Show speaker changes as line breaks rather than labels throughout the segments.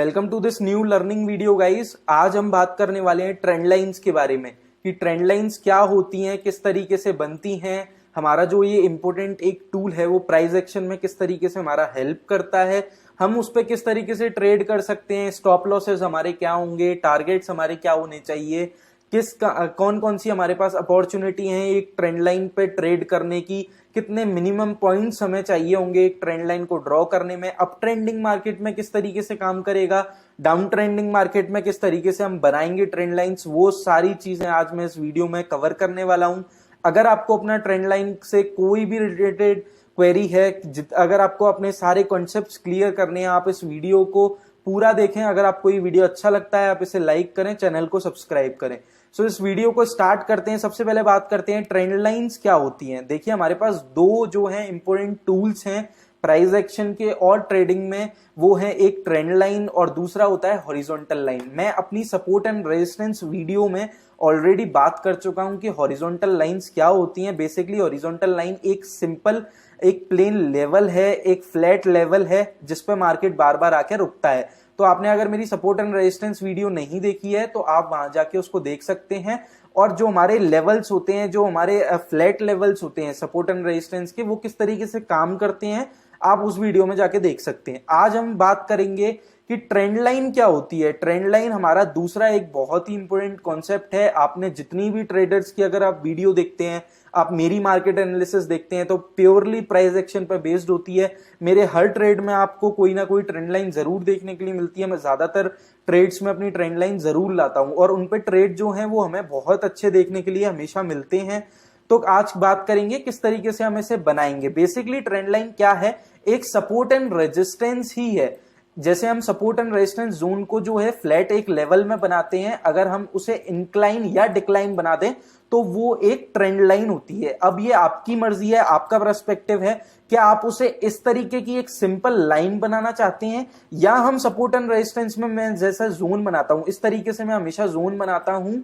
Welcome to this new learning video guys. आज हम बात करने वाले हैं ट्रेंड लाइंस के बारे में कि ट्रेंड लाइंस क्या होती हैं, किस तरीके से बनती हैं। हमारा जो ये इंपॉर्टेंट एक टूल है वो प्राइस एक्शन में किस तरीके से हमारा हेल्प करता है, हम उस पर किस तरीके से ट्रेड कर सकते हैं, स्टॉप लॉसेस हमारे क्या होंगे, टारगेट्स हमारे क्या होने चाहिए, कौन कौन सी हमारे पास अपॉर्चुनिटी है एक ट्रेंड लाइन पे ट्रेड करने की, कितने मिनिमम पॉइंट्स हमें चाहिए होंगे एक ट्रेंड लाइन को ड्रॉ करने में, अप ट्रेंडिंग मार्केट में किस तरीके से काम करेगा, डाउन ट्रेंडिंग मार्केट में किस तरीके से हम बनाएंगे ट्रेंड लाइंस, वो सारी चीजें आज मैं इस वीडियो में कवर करने वाला हूं। अगर आपको अपना ट्रेंड लाइन से कोई भी रिलेटेड क्वेरी है, अगर आपको अपने सारे कॉन्सेप्ट्स क्लियर करने हैं, आप इस वीडियो को पूरा देखें। अगर आपको ये वीडियो अच्छा लगता है आप इसे लाइक करें, चैनल को सब्सक्राइब करें। सो इस वीडियो को स्टार्ट करते हैं। सबसे पहले बात करते हैं ट्रेंड लाइंस क्या होती हैं। देखिए हमारे पास दो जो है इंपॉर्टेंट टूल्स हैं प्राइस एक्शन के और ट्रेडिंग में, वो है एक ट्रेंड लाइन और दूसरा होता है हॉरिजॉन्टल लाइन। मैं अपनी सपोर्ट एंड रेजिस्टेंस वीडियो में ऑलरेडी बात कर चुका हूं कि हॉरिजॉन्टल लाइंस क्या होती हैं। बेसिकली हॉरिजॉन्टल लाइन एक सिंपल एक प्लेन लेवल है, एक फ्लैट लेवल है जिस पे मार्केट बार बार आके रुकता है। तो आपने अगर मेरी सपोर्ट एंड रेजिस्टेंस वीडियो नहीं देखी है तो आप वहां जाके उसको देख सकते हैं। और जो हमारे लेवल्स होते हैं, जो हमारे फ्लैट लेवल्स होते हैं सपोर्ट एंड रेजिस्टेंस के, वो किस तरीके से काम करते हैं आप उस वीडियो में जाके देख सकते हैं। आज हम बात करेंगे कि ट्रेंड लाइन क्या होती है। ट्रेंड लाइन हमारा दूसरा एक बहुत ही इंपॉर्टेंट कॉन्सेप्ट है। आपने जितनी भी ट्रेडर्स की अगर आप वीडियो देखते हैं, आप मेरी मार्केट एनालिसिस देखते हैं तो प्योरली प्राइस एक्शन पर बेस्ड होती है। मेरे हर ट्रेड में आपको कोई ना कोई ट्रेंड लाइन जरूर देखने के लिए मिलती है। मैं ज्यादातर ट्रेड्स में अपनी ट्रेंड लाइन जरूर लाता हूं और उनपे ट्रेड जो है वो हमें बहुत अच्छे देखने के लिए हमेशा मिलते हैं। तो आज बात करेंगे किस तरीके से हम इसे बनाएंगे। बेसिकली ट्रेंड लाइन क्या है, एक सपोर्ट एंड रेजिस्टेंस ही है। जैसे हम सपोर्ट एंड रेजिस्टेंस जोन को जो है फ्लैट एक लेवल में बनाते हैं, अगर हम उसे इंक्लाइन या डिक्लाइन बना दें तो वो एक ट्रेंड लाइन होती है। अब ये आपकी मर्जी है, आपका पर्सपेक्टिव है, क्या आप उसे इस तरीके की एक सिंपल लाइन बनाना चाहते हैं या हम सपोर्ट एंड रेजिस्टेंस में मैं जैसा जोन बनाता हूं इस तरीके से मैं हमेशा जोन बनाता हूं।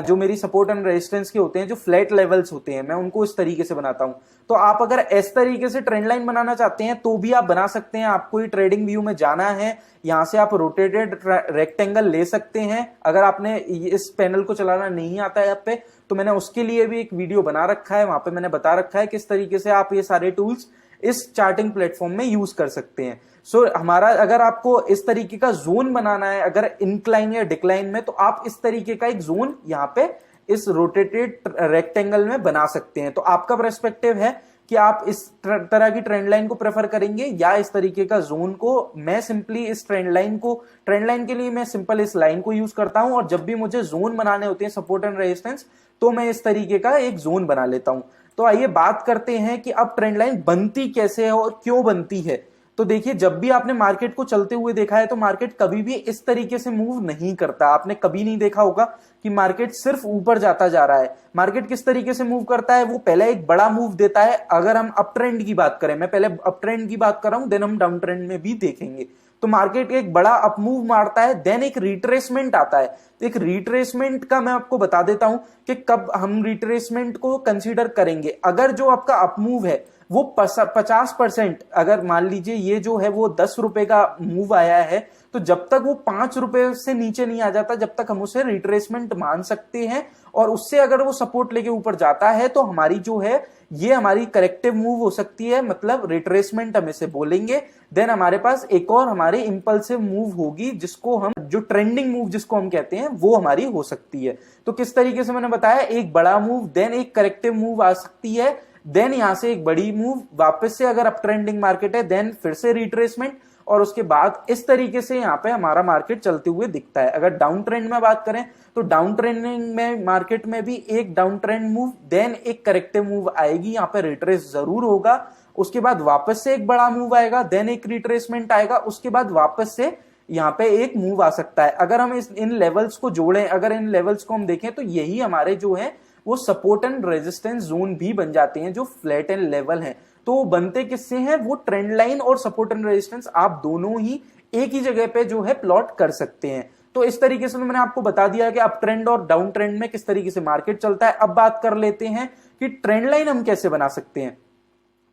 जो मेरी सपोर्ट एंड रेजिस्टेंस के होते हैं, जो फ्लैट लेवल्स होते हैं, मैं उनको इस तरीके से बनाता हूं। तो आप अगर इस तरीके से ट्रेंड लाइन बनाना चाहते हैं तो भी आप बना सकते हैं। आपको ये ट्रेडिंग व्यू में जाना है, यहां से आप रोटेटेड रेक्टेंगल ले सकते हैं। अगर आपने इस पैनल को चलाना नहीं आता है आप पे, तो मैंने उसके लिए भी एक वीडियो बना रखा है, वहां पे मैंने बता रखा है किस तरीके से आप ये सारे टूल्स इस चार्टिंग प्लेटफॉर्म में यूज कर सकते हैं। सो हमारा अगर आपको इस तरीके का जोन बनाना है, अगर इंक्लाइन या डिक्लाइन में, तो आप इस तरीके का एक जोन यहाँ पे इस रोटेटेड रेक्टेंगल में बना सकते हैं। तो आपका पर्सपेक्टिव है कि आप इस तरह की ट्रेंड लाइन को प्रेफर करेंगे या इस तरीके का जोन को। मैं सिंपली इस ट्रेंड लाइन के लिए मैं सिंपल इस लाइन को यूज करता हूं और जब भी मुझे जोन बनाने होते हैं सपोर्ट एंड रेजिस्टेंस, तो मैं इस तरीके का एक जोन बना लेता हूं। तो आइए बात करते हैं कि अब ट्रेंड लाइन बनती कैसे है और क्यों बनती है। तो देखिए, जब भी आपने मार्केट को चलते हुए देखा है तो मार्केट कभी भी इस तरीके से मूव नहीं करता। आपने कभी नहीं देखा होगा कि मार्केट सिर्फ ऊपर जाता जा रहा है। मार्केट किस तरीके से मूव करता है, वो पहले एक बड़ा मूव देता है। अगर हम अप ट्रेंड की बात करें, मैं पहले अप ट्रेंड की बात कर रहा हूं, देन हम डाउन ट्रेंड में भी देखेंगे। तो मार्केट एक बड़ा अप मूव मारता है, देन एक रिट्रेसमेंट आता है। तो एक रिट्रेसमेंट का मैं आपको बता देता हूं कि कब हम रिट्रेसमेंट को कंसीडर करेंगे। अगर जो आपका अप मूव है वो 50%, अगर मान लीजिए ये जो है वो 10 रुपए का मूव आया है, तो जब तक वो 5 रुपए से नीचे नहीं आ जाता, जब तक हम उसे रिट्रेसमेंट मान सकते हैं। और उससे अगर वो सपोर्ट लेके ऊपर जाता है तो हमारी जो है ये हमारी करेक्टिव मूव हो सकती है, मतलब रिट्रेसमेंट हम इसे बोलेंगे। देन हमारे पास एक और हमारे इंपल्सिव मूव होगी, जिसको हम जो ट्रेंडिंग मूव जिसको हम कहते हैं, वो हमारी हो सकती है। तो किस तरीके से मैंने बताया, एक बड़ा मूव, देन एक करेक्टिव मूव आ सकती है, देन यहां से एक बड़ी मूव, वापस से अगर अप ट्रेंडिंग मार्केट है देन फिर से रिट्रेसमेंट, और उसके बाद इस तरीके से यहाँ पे हमारा मार्केट चलते हुए दिखता है। अगर डाउन ट्रेंड में बात करें तो डाउन ट्रेंडिंग में मार्केट में भी एक डाउन ट्रेंड मूव, देन एक करेक्टिव मूव आएगी, यहाँ पे रिट्रेस जरूर होगा। उसके बाद वापस से एक बड़ा मूव आएगा, देन एक रिट्रेसमेंट आएगा, उसके बाद वापस से यहाँ पे एक मूव आ सकता है। अगर हम इन लेवल्स को जोड़ें, अगर इन लेवल्स को हम देखें, तो यही हमारे जो है वो सपोर्ट एंड रेजिस्टेंस जोन भी बन जाते हैं, जो फ्लैट एंड लेवल हैं। तो वो बनते किससे हैं, वो ट्रेंड लाइन और सपोर्ट एंड रेजिस्टेंस आप दोनों ही एक ही जगह पे जो है प्लॉट कर सकते हैं। तो इस तरीके से मैंने आपको बता दिया कि अप ट्रेंड और डाउन ट्रेंड में किस तरीके से मार्केट चलता है। अब बात कर लेते हैं कि ट्रेंड लाइन हम कैसे बना सकते हैं।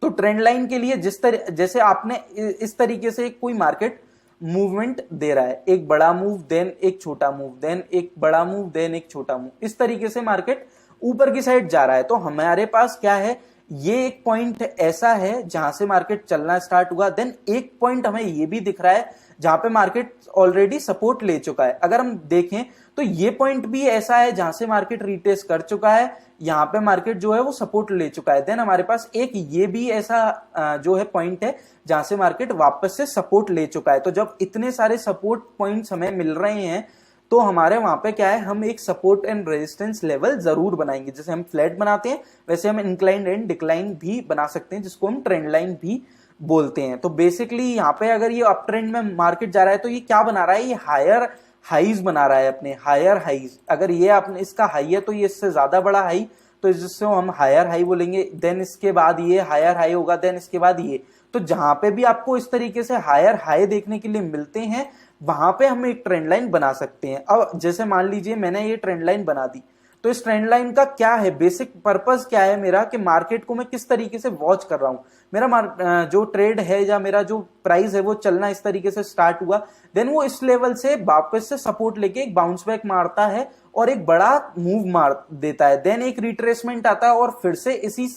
तो ट्रेंड लाइन के लिए जैसे आपने इस तरीके से कोई मार्केट मूवमेंट दे रहा है, एक बड़ा मूव देन एक छोटा मूव देन एक बड़ा मूव देन एक छोटा मूव, इस तरीके से मार्केट ऊपर की साइड जा रहा है। तो हमारे पास क्या है, ये एक पॉइंट ऐसा है जहां से मार्केट चलना स्टार्ट हुआ, देन एक पॉइंट हमें ये भी दिख रहा है जहां पे मार्केट ऑलरेडी सपोर्ट ले चुका है। अगर हम देखें तो ये पॉइंट भी ऐसा है जहां से मार्केट रिटेस्ट कर चुका है, यहाँ पे मार्केट जो है वो सपोर्ट ले चुका है। देन हमारे पास एक ये भी ऐसा जो है पॉइंट है जहां से मार्केट वापस से सपोर्ट ले चुका है। तो जब इतने सारे सपोर्ट पॉइंट्स हमें मिल रहे हैं तो हमारे वहां पे क्या है, हम एक सपोर्ट एंड रेजिस्टेंस लेवल जरूर बनाएंगे। जैसे हम फ्लैट बनाते हैं वैसे हम इंक्लाइन एंड डिक्लाइन भी बना सकते हैं, जिसको हम ट्रेंड लाइन भी बोलते हैं। तो बेसिकली यहाँ पे अगर ये अप ट्रेंड में मार्केट जा रहा है तो ये क्या बना रहा है, ये हायर हाईज बना रहा है, अपने हायर हाईज। अगर ये आपने इसका हाई है तो ये इससे ज्यादा बड़ा हाई, तो जिससे हम हायर हाई बोलेंगे। देन इसके बाद ये हायर हाई होगा, देन इसके बाद ये। तो जहां पे भी आपको इस तरीके से हायर हाई देखने के लिए मिलते हैं वहां पे हम एक ट्रेंड लाइन बना सकते हैं। अब जैसे मान लीजिए मैंने ये ट्रेंड लाइन बना दी, तो इस ट्रेंड लाइन का क्या है, बेसिक पर्पस क्या है मेरा, कि मार्केट को मैं किस तरीके से वॉच कर रहा हूं। मेरा जो ट्रेड है या मेरा जो प्राइस है वो चलना इस तरीके से स्टार्ट हुआ, देन वो इस लेवल से वापस से सपोर्ट लेके एक बाउंस बैक मारता है और एक बड़ा मूव मार देता है, देन एक रिट्रेसमेंट आता है और फिर से इसी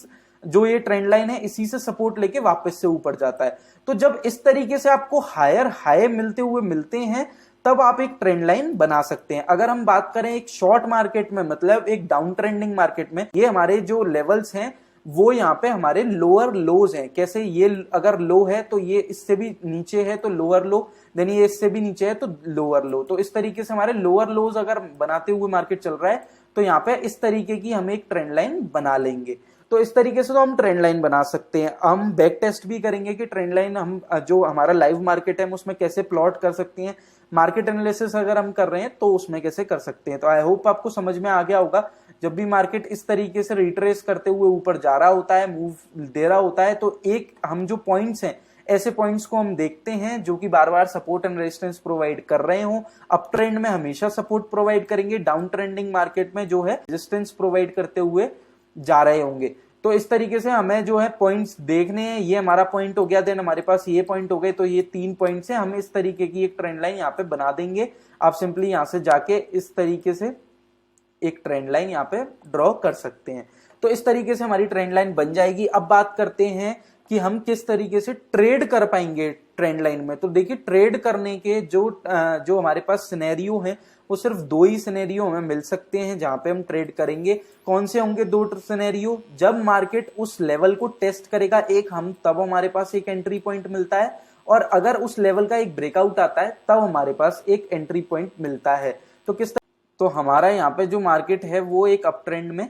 जो ये ट्रेंड लाइन है इसी से सपोर्ट लेके वापस से ऊपर जाता है। तो जब इस तरीके से आपको हायर हाई मिलते हुए मिलते हैं तब आप एक ट्रेंड लाइन बना सकते हैं। अगर हम बात करें एक शॉर्ट मार्केट में, मतलब एक डाउन ट्रेंडिंग मार्केट में, ये हमारे जो लेवल्स हैं वो यहाँ पे हमारे लोअर लोज हैं। कैसे, ये अगर लो है तो ये इससे भी नीचे है तो लोअर लो, देन ये इससे भी नीचे है तो लोअर लो। तो इस तरीके से हमारे लोअर लोज अगर बनाते हुए मार्केट चल रहा है तो यहाँ पे इस तरीके की हम एक ट्रेंड लाइन बना लेंगे। तो इस तरीके से तो हम ट्रेंड लाइन बना सकते हैं। हम बैक टेस्ट भी करेंगे कि ट्रेंड लाइन हम जो हमारा लाइव मार्केट है उसमें कैसे प्लॉट कर सकते हैं, मार्केट एनालिसिस अगर हम कर रहे हैं तो उसमें कैसे कर सकते हैं। तो आई होप आपको समझ में आ गया होगा। जब भी मार्केट इस तरीके से रिट्रेस करते हुए ऊपर जा रहा होता है, मूव दे रहा होता है, तो एक हम जो पॉइंट्स हैं ऐसे पॉइंट्स को हम देखते हैं जो कि बार बार सपोर्ट एंड रेजिस्टेंस प्रोवाइड कर रहे हो। अप ट्रेंड में हमेशा सपोर्ट प्रोवाइड करेंगे, डाउन ट्रेंडिंग मार्केट में जो है रेजिस्टेंस प्रोवाइड करते हुए जा रहे होंगे। तो इस तरीके से हमें जो है पॉइंट्स देखने हैं। ये हमारा पॉइंट हो गया, देन हमारे पास ये पॉइंट हो गए, तो ये 3 पॉइंट्स हैं। हम इस तरीके की एक ट्रेंड लाइन यहाँ पे बना देंगे। आप सिंपली यहाँ से जाके इस तरीके से एक ट्रेंड लाइन यहाँ पे ड्रॉ कर सकते हैं। तो इस तरीके से हमारी ट्रेंड लाइन बन जाएगी। अब बात करते हैं कि हम किस तरीके से ट्रेड कर पाएंगे ट्रेंड लाइन में। तो देखिए, ट्रेड करने के जो हमारे पास सिनेरियो है वो सिर्फ 2 ही सिनेरियो हमें मिल सकते हैं जहां पे हम ट्रेड करेंगे। कौन से होंगे 2 सिनेरियो? जब मार्केट उस लेवल को टेस्ट करेगा तब हमारे पास एक एंट्री पॉइंट मिलता है, और अगर उस लेवल का एक ब्रेकआउट आता है तब हमारे पास एक एंट्री पॉइंट मिलता है। तो हमारा यहाँ पे जो मार्केट है वो एक अप ट्रेंड में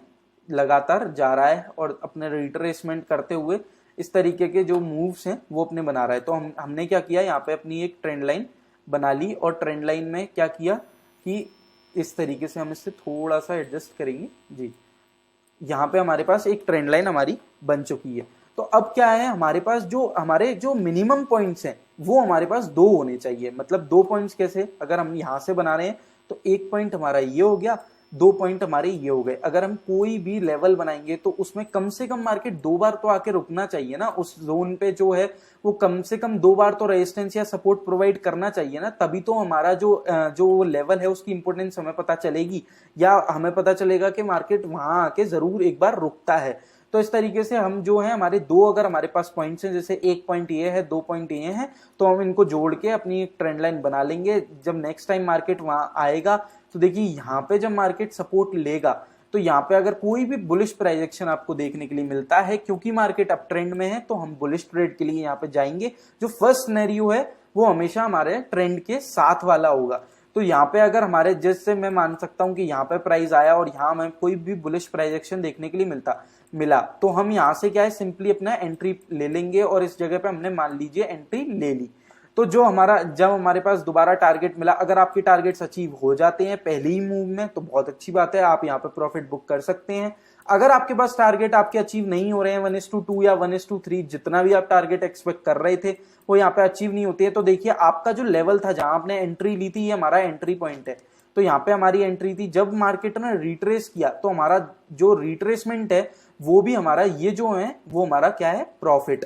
लगातार जा रहा है और अपने रिट्रेसमेंट करते हुए इस तरीके के जो मूव्स हैं वो अपने बना रहा है। तो हमने क्या किया, यहाँ पे अपनी एक ट्रेंड लाइन बना ली, और ट्रेंड लाइन में क्या किया कि इस तरीके से हम इससे थोड़ा सा एडजस्ट करेंगे जी। यहाँ पे हमारे पास एक ट्रेंड लाइन हमारी बन चुकी है। तो अब क्या है, हमारे जो मिनिमम पॉइंट्स हैं वो हमारे पास 2 होने चाहिए। मतलब 2 पॉइंट्स कैसे, अगर हम यहाँ से बना रहे हैं तो एक पॉइंट हमारा ये हो गया, 2 पॉइंट हमारे ये हो गए। अगर हम कोई भी लेवल बनाएंगे तो उसमें कम से कम मार्केट 2 बार तो आके रुकना चाहिए ना, उस जोन पे जो है वो कम से कम 2 बार तो रेजिस्टेंस या सपोर्ट प्रोवाइड करना चाहिए ना। तभी तो हमारा जो लेवल है उसकी इंपोर्टेंस हमें पता चलेगी, या हमें पता चलेगा कि मार्केट वहां आके जरूर एक बार रुकता है। तो इस तरीके से हम जो है हमारे 2 अगर हमारे पास पॉइंट्स हैं, जैसे 1 पॉइंट ये है, 2 पॉइंट ये हैं, तो हम इनको जोड़ के अपनी एक ट्रेंड लाइन बना लेंगे। जब नेक्स्ट टाइम मार्केट वहां आएगा तो देखिए, यहाँ पे जब मार्केट सपोर्ट लेगा तो यहाँ पे अगर कोई भी बुलिश प्राइस एक्शन आपको देखने के लिए मिलता है, क्योंकि मार्केट अप ट्रेंड में है, तो हम बुलिश ट्रेड के लिए यहाँ पे जाएंगे। जो फर्स्ट सिनेरियो है वो हमेशा हमारे ट्रेंड के साथ वाला होगा। तो यहाँ पे अगर हमारे, जैसे मैं मान सकता हूँ कि यहाँ पे प्राइस आया और यहाँ हमें कोई भी बुलिश प्राइस एक्शन देखने के लिए मिला, तो हम यहाँ से क्या है, सिंपली अपना एंट्री ले लेंगे, और इस जगह पे हमने मान लीजिए एंट्री ले ली। तो जब हमारे पास दोबारा टारगेट मिला, अगर आपके टारगेट्स अचीव हो जाते हैं पहले ही मूव में तो बहुत अच्छी बात है, आप यहाँ पे प्रॉफिट बुक कर सकते हैं। अगर आपके पास टारगेट आपके अचीव नहीं हो रहे हैं, 1:2 या 1:3, जितना भी आप टारगेट एक्सपेक्ट कर रहे थे वो यहाँ पे अचीव नहीं होती है, तो देखिए आपका जो लेवल था जहां आपने एंट्री ली थी, ये हमारा एंट्री पॉइंट है। तो यहाँ पे हमारी एंट्री थी, जब मार्केट ने रिट्रेस किया तो हमारा जो रिट्रेसमेंट है वो भी हमारा, ये जो है वो हमारा क्या है, प्रॉफिट।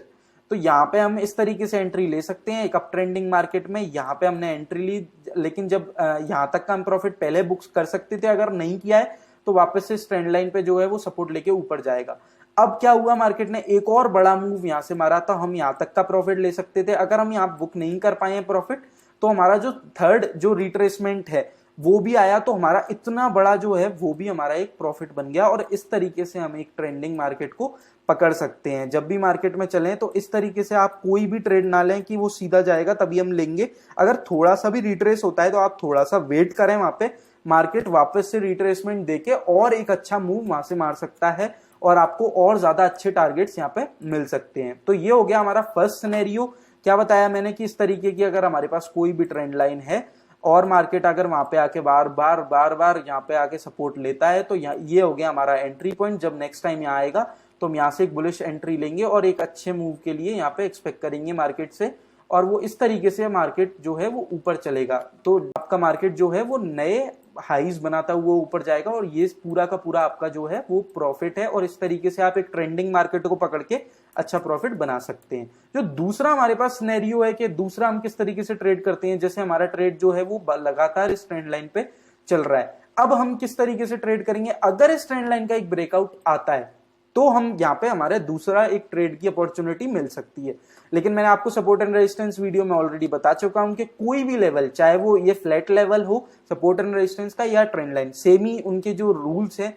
तो यहाँ पे हम इस तरीके से एंट्री ले सकते हैं एक अप ट्रेंडिंग मार्केट में। यहाँ पे हमने एंट्री ली, लेकिन जब यहाँ तक का हम प्रॉफिट पहले बुक कर सकते थे, अगर नहीं किया है तो वापस से इस ट्रेंड लाइन पे जो है वो सपोर्ट लेके ऊपर जाएगा। अब क्या हुआ, मार्केट ने एक और बड़ा मूव यहाँ से मारा, तो हम यहाँ तक का प्रॉफिट ले सकते थे। अगर हम यहाँ बुक नहीं कर पाए प्रॉफिट, तो हमारा जो थर्ड जो रिट्रेसमेंट है वो भी आया, तो हमारा इतना बड़ा जो है वो भी हमारा एक प्रॉफिट बन गया। और इस तरीके से हम एक ट्रेंडिंग मार्केट को पकड़ सकते हैं। जब भी मार्केट में चलें तो इस तरीके से आप कोई भी ट्रेड ना लें कि वो सीधा जाएगा तभी हम लेंगे। अगर थोड़ा सा भी रिट्रेस होता है तो आप थोड़ा सा वेट करें, वहां पे मार्केट वापस से रिट्रेसमेंट देके और एक अच्छा मूव वहां से मार सकता है और आपको और ज्यादा अच्छे टारगेट्स यहाँ पे मिल सकते हैं। तो ये हो गया हमारा फर्स्ट सिनेरियो। क्या बताया मैंने कि इस तरीके की अगर हमारे पास कोई भी ट्रेंड लाइन है और मार्केट अगर वहां पे आके बार बार यहाँ पे आके सपोर्ट लेता है, तो ये हो गया हमारा एंट्री पॉइंट। जब नेक्स्ट टाइम यहाँ आएगा तो हम यहाँ से एक बुलिश एंट्री लेंगे और एक अच्छे मूव के लिए यहाँ पे एक्सपेक्ट करेंगे मार्केट से, और वो इस तरीके से मार्केट जो है वो ऊपर चलेगा। तो आपका मार्केट जो है वो नए हाईज बनाता हुआ ऊपर जाएगा और ये पूरा का पूरा आपका जो है वो प्रॉफिट है। और इस तरीके से आप एक ट्रेंडिंग मार्केट को पकड़ के अच्छा प्रॉफिट बना सकते हैं। जो दूसरा हमारे पास सिनेरियो है कि दूसरा हम किस तरीके से ट्रेड करते हैं, जैसे हमारा ट्रेड जो है वो लगातार इस ट्रेंड लाइन पे चल रहा है। अब हम किस तरीके से ट्रेड करेंगे, अगर इस ट्रेंड लाइन का एक ब्रेकआउट आता है तो हम यहाँ पे हमारे दूसरा एक ट्रेड की अपॉर्चुनिटी मिल सकती है। लेकिन मैंने आपको सपोर्ट एंड रेजिस्टेंस वीडियो में ऑलरेडी बता चुका हूं कि कोई भी लेवल, चाहे वो ये फ्लैट लेवल हो सपोर्ट एंड रेजिस्टेंस का या ट्रेंड लाइन, सेम ही उनके जो रूल्स है,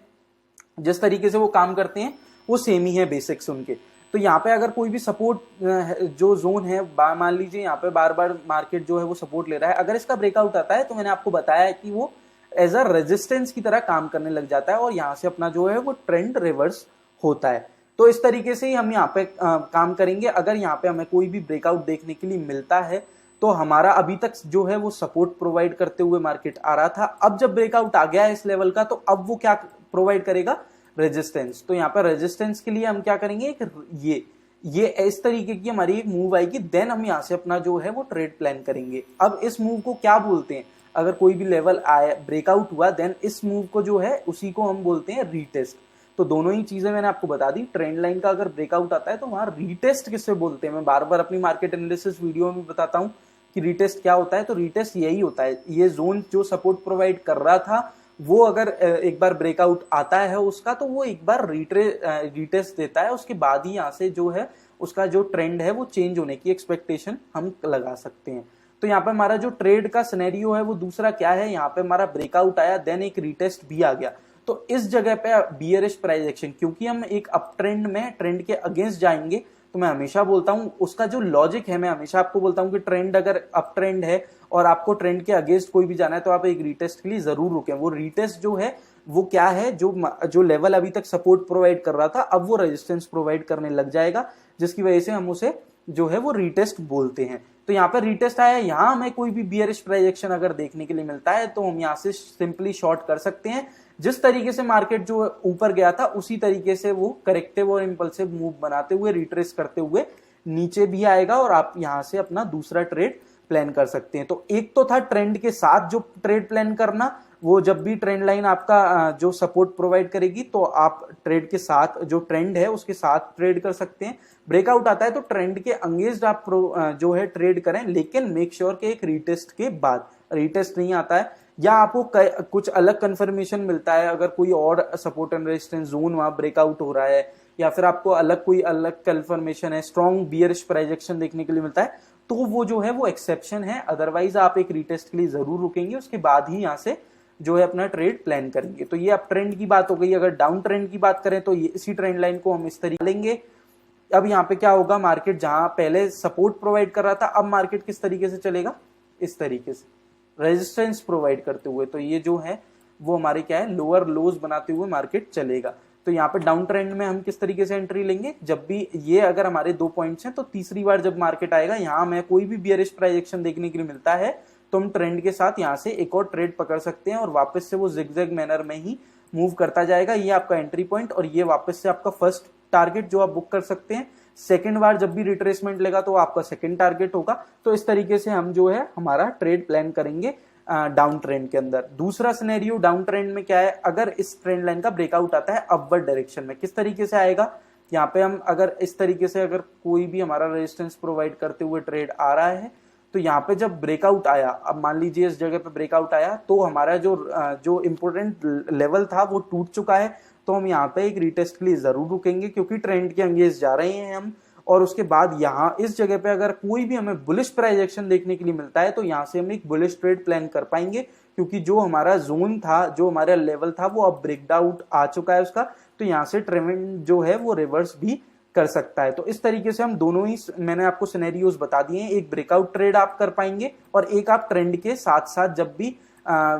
जिस तरीके से वो काम करते हैं वो सेम ही है बेसिक्स उनके। तो यहाँ पे अगर कोई भी सपोर्ट जो जोन है, मान लीजिए यहाँ पे बार बार मार्केट जो है वो सपोर्ट ले रहा है, अगर इसका ब्रेकआउट आता है तो मैंने आपको बताया है कि वो एज अ रेजिस्टेंस की तरह काम करने लग जाता है और यहाँ से अपना जो है वो ट्रेंड रिवर्स होता है। तो इस तरीके से ही हम यहाँ पे काम करेंगे। अगर यहाँ पे हमें कोई भी ब्रेकआउट देखने के लिए मिलता है तो हमारा अभी तक जो है वो सपोर्ट प्रोवाइड करते हुए मार्केट आ रहा था, अब जब ब्रेकआउट आ गया है इस लेवल का तो अब वो क्या प्रोवाइड करेगा, रेजिस्टेंस। तो यहाँ पर रेजिस्टेंस के लिए हम क्या करेंगे, एक ये इस तरीके की हमारी एक मूव आएगी, देन हम यहाँ से अपना जो है वो ट्रेड प्लान करेंगे। अब इस मूव को क्या बोलते हैं, अगर कोई भी लेवल आया ब्रेकआउट हुआ देन इस मूव को जो है उसी को हम बोलते हैं रीटेस्ट। तो दोनों ही चीजें मैंने आपको बता दी। ट्रेंड लाइन का अगर ब्रेकआउट आता है तो वहां रीटेस्ट किससे बोलते हैं, मैं बार बार अपनी मार्केट एनालिसिस वीडियो में बताता हूं कि रीटेस्ट क्या होता है। तो रीटेस्ट यही होता है, ये जोन जो सपोर्ट प्रोवाइड कर रहा था वो अगर एक बार ब्रेकआउट आता है उसका तो वो एक बार रीटेस्ट देता है, उसके बाद ही यहाँ से जो है उसका जो ट्रेंड है वो चेंज होने की एक्सपेक्टेशन हम लगा सकते हैं। तो यहाँ पे हमारा जो ट्रेड का सिनेरियो है वो दूसरा क्या है, यहाँ पे हमारा ब्रेकआउट आया देन एक रीटेस्ट भी आ गया, तो इस जगह पे बियरिश प्राइस एक्शन, क्योंकि हम एक अप ट्रेंड में ट्रेंड के अगेंस्ट जाएंगे, तो मैं हमेशा बोलता हूं उसका जो लॉजिक है, मैं हमेशा आपको बोलता हूं कि ट्रेंड अगर अप ट्रेंड है और आपको ट्रेंड के अगेंस्ट कोई भी जाना है तो आप एक रीटेस्ट के लिए जरूर रुकें। वो रीटेस्ट जो है वो क्या है, जो लेवल अभी तक सपोर्ट प्रोवाइड कर रहा था अब वो रेजिस्टेंस प्रोवाइड करने लग जाएगा, जिसकी वजह से हम उसे जो है वो रीटेस्ट बोलते हैं। तो यहाँ पर रीटेस्ट आया, यहाँ हमें कोई भी बियरिश प्राइस एक्शन अगर देखने के लिए मिलता है तो हम यहाँ से सिंपली शॉर्ट कर सकते हैं। जिस तरीके से मार्केट जो ऊपर गया था उसी तरीके से वो करेक्टिव और इंपल्सिव मूव बनाते हुए रिट्रेस करते हुए नीचे भी आएगा और आप यहाँ से अपना दूसरा ट्रेड प्लान कर सकते हैं। तो एक तो था ट्रेंड के साथ जो ट्रेड प्लान करना, वो जब भी ट्रेंड लाइन आपका जो सपोर्ट प्रोवाइड करेगी तो आप ट्रेड के साथ जो ट्रेंड है उसके साथ ट्रेड कर सकते हैं। ब्रेकआउट आता है तो ट्रेंड के अंगेंस्ट आप जो है ट्रेड करें, लेकिन मेक श्योर कि एक रीटेस्ट के बाद, रीटेस्ट नहीं आता है या आपको कुछ अलग कंफर्मेशन मिलता है, अगर कोई और सपोर्ट एंड रेजिस्टेंस जोन वहां ब्रेकआउट हो रहा है या फिर आपको कोई अलग कंफर्मेशन है, स्ट्रॉन्ग बियरिश प्राइस एक्शन देखने के लिए मिलता है, तो वो जो है वो एक्सेप्शन है। अदरवाइज आप एक रीटेस्ट के लिए जरूर रुकेंगे, उसके बाद ही यहाँ से जो है अपना ट्रेड प्लान करेंगे। तो ये अब ट्रेंड की बात हो गई। अगर डाउन ट्रेंड की बात करें तो ये इसी ट्रेंड लाइन को हम इस तरीके लेंगे। अब यहाँ पे क्या होगा, मार्केट जहां पहले सपोर्ट प्रोवाइड कर रहा था अब मार्केट किस तरीके से चलेगा, इस तरीके से रेजिस्टेंस प्रोवाइड करते हुए। तो ये जो है वो हमारे क्या है, लोअर लोज बनाते हुए मार्केट चलेगा। तो यहाँ पे डाउन ट्रेंड में हम किस तरीके से एंट्री लेंगे, जब भी ये अगर हमारे 2 पॉइंट्स हैं तो तीसरी बार जब मार्केट आएगा यहाँ हमें कोई भी बियरिश प्राइस एक्शन देखने के लिए मिलता है तो हम ट्रेंड के साथ यहाँ से एक और ट्रेड पकड़ सकते हैं और वापस से वो जिगजैग मैनर में ही मूव करता जाएगा। ये आपका एंट्री पॉइंट और ये वापस से आपका फर्स्ट टारगेट जो आप बुक कर सकते हैं। सेकंड बार जब भी रिट्रेसमेंट लेगा तो आपका सेकंड टारगेट होगा। तो इस तरीके से हम जो है हमारा ट्रेड प्लान करेंगे डाउन ट्रेंड के अंदर। दूसरा सिनेरियो डाउन ट्रेंड में क्या है, अगर इस ट्रेंड लाइन का ब्रेकआउट आता है अपवर्ड डायरेक्शन में, किस तरीके से आएगा, यहाँ पे हम अगर इस तरीके से अगर कोई भी हमारा रेजिस्टेंस प्रोवाइड करते हुए ट्रेड आ रहा है तो यहाँ पे जब ब्रेकआउट आया, अब मान लीजिए इस जगह पे ब्रेकआउट आया तो हमारा जो इम्पोर्टेंट लेवल था वो टूट चुका है, तो हम यहाँ पे एक रीटेस्ट के लिए जरूर रुकेंगे क्योंकि ट्रेंड के अंगेंस्ट जा रहे हैं हम। और उसके बाद यहाँ इस जगह पे अगर कोई भी हमें बुलिश प्राइस एक्शन देखने के लिए मिलता है तो यहाँ से हम एक बुलिश ट्रेड प्लान कर पाएंगे, क्योंकि जो हमारा जोन था, जो हमारा लेवल था वो अब ब्रेकआउट आ चुका है उसका, तो यहाँ से ट्रेंड जो है वो रिवर्स भी कर सकता है। तो इस तरीके से हम दोनों ही मैंने आपको सिनेरियोज बता दिए हैं, एक ब्रेकआउट ट्रेड आप कर पाएंगे और एक आप ट्रेंड के साथ साथ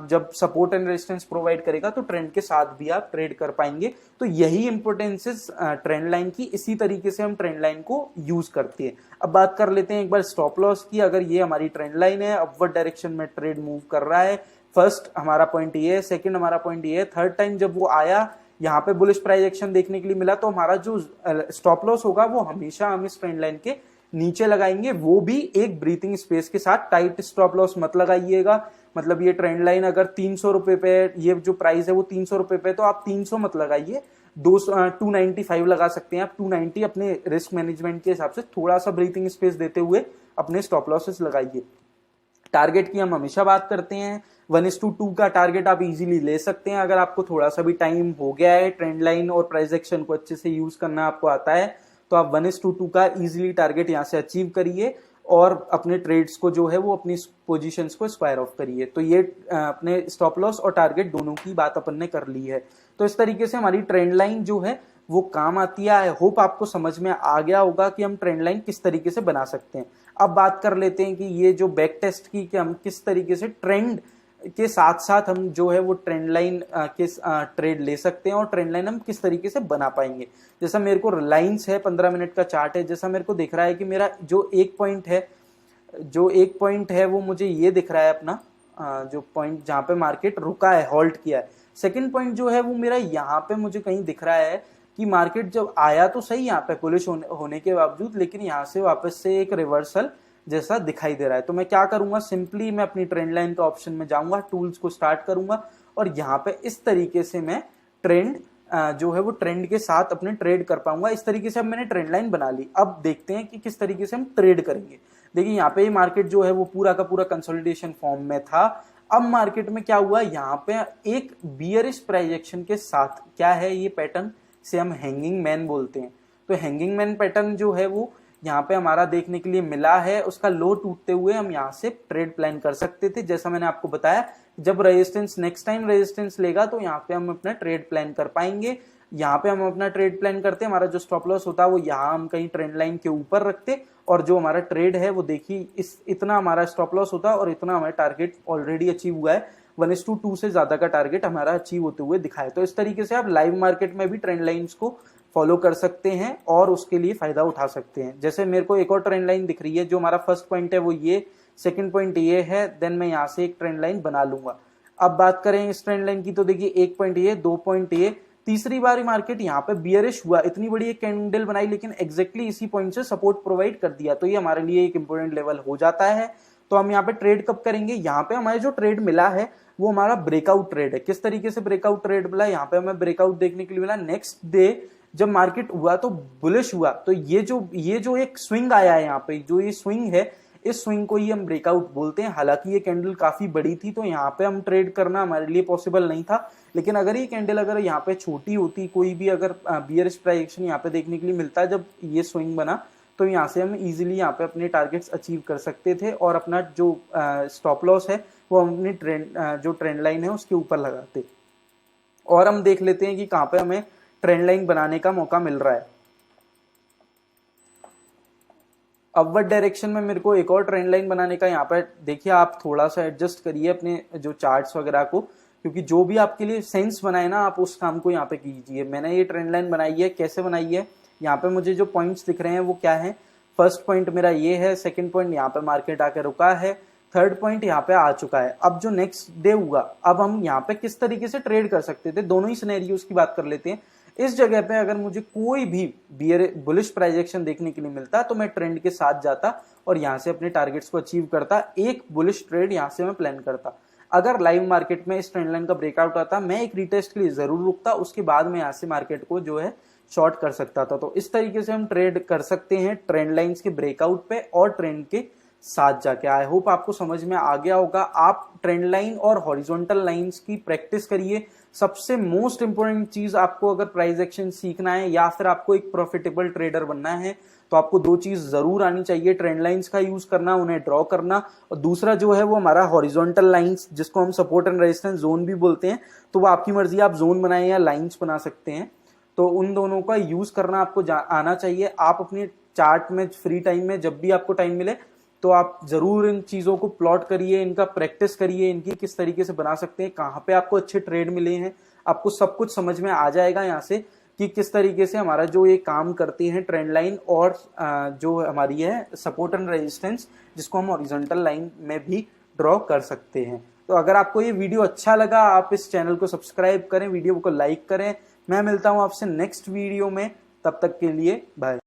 जब सपोर्ट एंड रेजिस्टेंस प्रोवाइड करेगा तो ट्रेंड के साथ भी आप ट्रेड कर पाएंगे। तो यही इंपोर्टेंसेस ट्रेंड लाइन की, इसी तरीके से हम ट्रेंड लाइन को यूज करते हैं। अब बात कर लेते हैं एक बार स्टॉप लॉस की। अगर ये हमारी ट्रेंड लाइन है, अपवर्ड डायरेक्शन में ट्रेड मूव कर रहा है, फर्स्ट हमारा पॉइंट ये है, सेकंड हमारा पॉइंट ये है, थर्ड टाइम जब वो आया यहाँ पे बुलिश प्राइस एक्शन देखने के लिए मिला, तो हमारा जो स्टॉप लॉस होगा वो हमेशा हम इस ट्रेंड लाइन के नीचे लगाएंगे, वो भी एक ब्रीथिंग स्पेस के साथ। टाइट स्टॉप लॉस मत लगाइएगा, मतलब ये ट्रेंड लाइन अगर 300 रुपए पे, ये जो प्राइस है वो 300 रुपए पे, तो आप 300 मत लगाइए, 295 लगा सकते हैं आप। 290 अपने रिस्क मैनेजमेंट के हिसाब से थोड़ा सा ब्रीथिंग स्पेस देते हुए अपने स्टॉप लॉसेस लगाइए। टारगेट की हम हमेशा बात करते हैं, 1:2 का टारगेट आप इजीली ले सकते हैं अगर आपको थोड़ा सा भी टाइम हो गया है, ट्रेंड लाइन और प्राइस एक्शन को अच्छे से यूज करना आपको आता है, तो आप 1:2 का इजीली टारगेट यहाँ से अचीव करिए और अपने ट्रेड्स को जो है वो अपनी पोजीशंस को स्क्वायर ऑफ करिए। तो ये अपने स्टॉप लॉस और टारगेट दोनों की बात अपन ने कर ली है। तो इस तरीके से हमारी ट्रेंड लाइन जो है वो काम आती है। आई होप आपको समझ में आ गया होगा कि हम ट्रेंड लाइन किस तरीके से बना सकते हैं। अब बात कर लेते हैं कि ये जो बैक टेस्ट की, कि हम किस तरीके से ट्रेंड के साथ साथ हम जो है वो ट्रेंड लाइन के ट्रेड ले सकते हैं और ट्रेंड लाइन हम किस तरीके से बना पाएंगे। जैसा मेरे को रिलायंस है, 15 मिनट का चार्ट है, जैसा मेरे को दिख रहा है कि मेरा जो एक पॉइंट है वो मुझे ये दिख रहा है अपना, जो पॉइंट जहां पे मार्केट रुका है, होल्ड किया है। सेकंड पॉइंट जो है वो मेरा यहाँ पे मुझे कहीं दिख रहा है कि मार्केट जब आया तो सही यहाँ पे बुलिश होने के बावजूद, लेकिन यहाँ से वापस से एक रिवर्सल जैसा दिखाई दे रहा है। तो मैं क्या करूंगा, सिंपली मैं अपनी ट्रेंड लाइन का ऑप्शन में जाऊंगा, टूल्स को स्टार्ट करूंगा और यहाँ पे इस तरीके से मैं ट्रेंड जो है वो ट्रेंड के साथ अपने ट्रेड कर पाऊंगा। इस तरीके से अब मैंने ट्रेंड लाइन बना ली। अब देखते हैं कि किस तरीके से हम ट्रेड करेंगे। देखिए यहाँ पे मार्केट जो है वो पूरा का पूरा कंसोलिडेशन फॉर्म में था। अब मार्केट में क्या हुआ, यहाँ पे एक बियरिश प्राइस एक्शन के साथ, क्या है ये पैटर्न, से हम हैंगिंग मैन बोलते हैं। तो हैंगिंग मैन पैटर्न जो है वो यहाँ पे हमारा देखने के लिए मिला है। उसका लो टूटते हुए हम यहाँ से ट्रेड प्लान कर सकते थे। जैसा मैंने आपको बताया, जब रेजिस्टेंस नेक्स्ट टाइम रेजिस्टेंस लेगा तो यहाँ पे हम अपना ट्रेड प्लान कर पाएंगे। यहाँ पे हम अपना ट्रेड प्लान करते, हमारा जो स्टॉप लॉस होता है वो यहाँ हम कहीं ट्रेंड लाइन के ऊपर रखते और जो हमारा ट्रेड है वो देखिए इतना हमारा स्टॉप लॉस होता और इतना हमारा टारगेट ऑलरेडी अचीव हुआ है। 1:2 से ज्यादा का टारगेट हमारा अचीव होते हुए दिखाए। तो इस तरीके से आप लाइव मार्केट में भी ट्रेंड लाइंस को फॉलो कर सकते हैं और उसके लिए फायदा उठा सकते हैं। जैसे मेरे को एक और ट्रेंड लाइन दिख रही है, जो हमारा फर्स्ट पॉइंट है वो ये, सेकंड पॉइंट ये है, देन मैं यहाँ से एक ट्रेंड लाइन बना लूंगा। अब बात करें इस ट्रेंड लाइन की, तो देखिए एक पॉइंट ये, 2 पॉइंट ये, तीसरी बार मार्केट यहाँ पे बियरिश हुआ, इतनी बड़ी एक कैंडल बनाई लेकिन एग्जैक्टली इसी पॉइंट से सपोर्ट प्रोवाइड कर दिया। तो ये हमारे लिए एक इंपॉर्टेंट लेवल हो जाता है। तो हम यहाँ पे ट्रेड कब करेंगे, यहाँ पे हमारे जो ट्रेड मिला है वो हमारा ब्रेकआउट ट्रेड है। किस तरीके से ब्रेकआउट ट्रेड मिला, यहाँ पे हमें ब्रेकआउट देखने के लिए मिला। नेक्स्ट डे जब मार्केट हुआ तो बुलिश हुआ, तो ये जो एक स्विंग आया है यहाँ पे, जो ये स्विंग है, इस स्विंग को ही हम ब्रेकआउट बोलते हैं। हालांकि ये कैंडल काफी बड़ी थी तो यहाँ पे हम ट्रेड करना हमारे लिए पॉसिबल नहीं था, लेकिन अगर ये कैंडल अगर यहाँ पे छोटी होती, कोई भी अगर बियरिश प्राइस एक्शन यहाँ पे देखने के लिए मिलता जब ये स्विंग बना, तो यहाँ से हम इजीली यहाँ पे अपने टारगेट्स अचीव कर सकते थे और अपना जो स्टॉप लॉस है वो हम अपनी जो ट्रेंड लाइन है उसके ऊपर लगाते। और हम देख लेते हैं कि कहाँ पे हमें ट्रेंड लाइन बनाने का मौका मिल रहा है। अपवर्ड डायरेक्शन में मेरे को एक और ट्रेंड लाइन बनाने का, यहाँ पे देखिए आप थोड़ा सा एडजस्ट करिए अपने जो चार्ट्स वगैरह को, क्योंकि जो भी आपके लिए सेंस बनाए ना आप उस काम को यहाँ पे कीजिए। मैंने ये ट्रेंड लाइन बनाई है, कैसे बनाई है, यहाँ पे मुझे जो पॉइंट्स दिख रहे हैं वो क्या है, फर्स्ट पॉइंट मेरा ये है, सेकंड पॉइंट यहाँ पे मार्केट आके रुका है, थर्ड पॉइंट यहाँ पे आ चुका है। अब जो नेक्स्ट डे हुआ, अब हम यहाँ पे किस तरीके से ट्रेड कर सकते थे, दोनों ही सिनेरियोस की बात कर लेते हैं। इस जगह पे अगर मुझे कोई भी बुलिश प्राइस एक्शन देखने के लिए मिलता तो मैं ट्रेंड के साथ जाता और यहाँ से अपने टारगेट्स को अचीव करता, एक बुलिश ट्रेड यहाँ से मैं प्लान करता। अगर लाइव मार्केट में इस ट्रेंड लाइन का ब्रेकआउट आता, मैं एक रिटेस्ट के लिए जरूर रुकता, उसके बाद में यहाँ से मार्केट को जो है शॉर्ट कर सकता था। तो इस तरीके से हम ट्रेड कर सकते हैं ट्रेंड लाइंस के ब्रेकआउट पे और ट्रेंड के साथ जाके। आई होप आपको समझ में आ गया होगा। आप ट्रेंड लाइन और हॉरिजॉन्टल लाइंस की प्रैक्टिस करिए। सबसे मोस्ट इंपोर्टेंट चीज, आपको अगर प्राइस एक्शन सीखना है या फिर आपको एक प्रॉफिटेबल ट्रेडर बनना है तो आपको दो चीज जरूर आनी चाहिए, ट्रेंड लाइंस का यूज करना, उन्हें ड्रॉ करना, और दूसरा जो है वो हमारा हॉरिजॉन्टल लाइंस, जिसको हम सपोर्ट एंड रेजिस्टेंस जोन भी बोलते हैं। तो वो आपकी मर्जी, आप जोन बनाए या लाइंस बना सकते हैं। तो उन दोनों का यूज करना आपको आना चाहिए। आप अपने चार्ट में फ्री टाइम में जब भी आपको टाइम मिले तो आप जरूर इन चीजों को प्लॉट करिए, इनका प्रैक्टिस करिए, इनकी किस तरीके से बना सकते हैं, कहाँ पे आपको अच्छे ट्रेड मिले हैं। आपको सब कुछ समझ में आ जाएगा यहाँ से कि किस तरीके से हमारा जो ये काम करती है ट्रेंड लाइन और जो हमारी है सपोर्ट एंड रेजिस्टेंस, जिसको हम हॉरिजॉन्टल लाइन में भी ड्रॉ कर सकते हैं। तो अगर आपको ये वीडियो अच्छा लगा, आप इस चैनल को सब्सक्राइब करें, वीडियो को लाइक करें। मैं मिलता हूं आपसे नेक्स्ट वीडियो में, तब तक के लिए बाय।